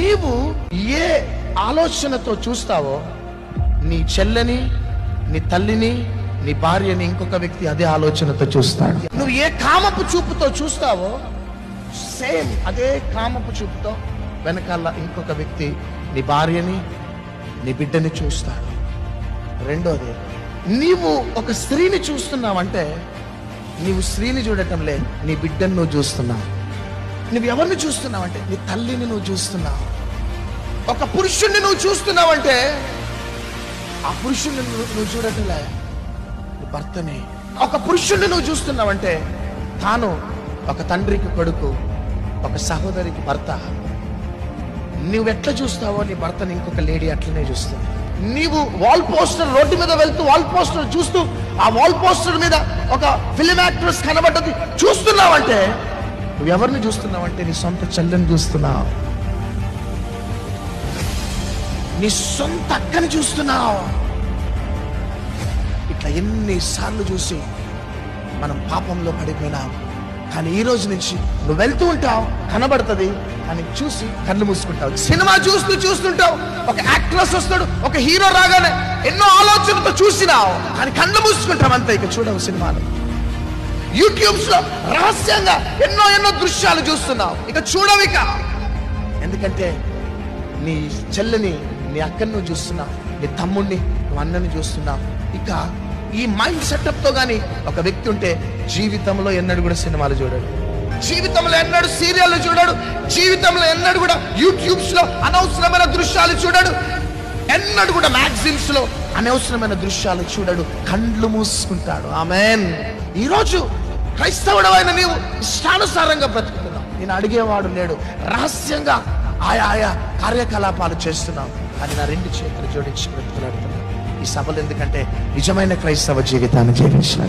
నీవు ఏ ఆలోచనతో చూస్తావో నీ చెల్లని, నీ తల్లిని, నీ భార్యని ఇంకొక వ్యక్తి అదే ఆలోచనతో చూస్తాడు. నువ్వు ఏ కామపు చూపుతో చూస్తావో సేమ్ అదే కామపు చూపుతో వెనకాల ఇంకొక వ్యక్తి నీ భార్యని, నీ బిడ్డని చూస్తాడు. రెండోది, నీవు ఒక స్త్రీని చూస్తున్నావంటే నీవు స్త్రీని చూడటం లేదు, నీ బిడ్డను నువ్వు చూస్తున్నావు. నువ్వు ఎవరిని చూస్తున్నావంటే నీ తల్లిని నువ్వు చూస్తున్నావు. ఒక పురుషుణ్ణి నువ్వు చూస్తున్నావంటే ఆ పురుషుణ్ణి నువ్వు చూడటంలే, నీ భర్తని. ఒక పురుషుణ్ణి నువ్వు చూస్తున్నావంటే తాను ఒక తండ్రికి కొడుకు, ఒక సహోదరికి భర్త. నువ్వెట్లా చూస్తావో నీ భర్తని ఇంకొక లేడీ అట్లనే చూస్తావు. నీవు వాల్ పోస్టర్, రోడ్డు మీద వెళ్తూ వాల్ పోస్టర్ చూస్తూ ఆ వాల్ పోస్టర్ మీద ఒక ఫిలిం యాక్ట్రెస్ కనబడ్డది చూస్తున్నావంటే నువ్వు ఎవరిని చూస్తున్నావంటే నీ సొంత చెల్లెని చూస్తున్నావు, నీ సొంత అక్కని చూస్తున్నావు. ఇట్లా ఎన్నిసార్లు చూసి మనం పాపంలో పడిపోయినాం. కానీ ఈ రోజు నుంచి నువ్వు వెళ్తూ ఉంటావు, కనబడుతుంది, కానీ చూసి కళ్ళు మూసుకుంటావు. సినిమా చూస్తుంటావు, ఒక యాక్ట్రెస్ వస్తాడు, ఒక హీరో రాగానే ఎన్నో ఆలోచనలతో చూసినావు, కానీ కళ్ళు మూసుకుంటావు అంతే, ఇక చూడవు సినిమాలు. యూట్యూబ్స్ లో రహస్యంగా ఎన్నో దృశ్యాలు చూస్తున్నావు, ఇక చూడవు. ఇక ఎందుకంటే నీ చెల్లిని, నీ అక్కని నువ్వు చూస్తున్నావు, నీ తమ్ముడిని, నువ్వు అన్నని చూస్తున్నావు. ఇక ఈ మైండ్ సెటప్ తో గానీ ఒక వ్యక్తి ఉంటే జీవితంలో ఎన్నడూ కూడా సినిమాలు చూడడు, జీవితంలో ఎన్నడూ సీరియల్ చూడడు, జీవితంలో ఎన్నడూ కూడా యూట్యూబ్స్ లో అనవసరమైన దృశ్యాలు చూడడు, ఎన్నడూ కూడా మ్యాగజైన్స్ లో అనవసరమైన దృశ్యాలు చూడడు, కండ్లు మూసుకుంటాడు. ఆమేన్. ఈరోజు క్రైస్తవుడవైన నీవు ఇష్టానుసారంగా బ్రతుకుతున్నావు, నేను అడిగేవాడు లేడు, రహస్యంగా ఆయా కార్యకలాపాలు చేస్తున్నావు. కానీ నా రెండు చేతులు జోడించి బ్రతుకులాడుతున్నావు. ఈ సభలు ఎందుకంటే నిజమైన క్రైస్తవ జీవితాన్ని జీవించాలి.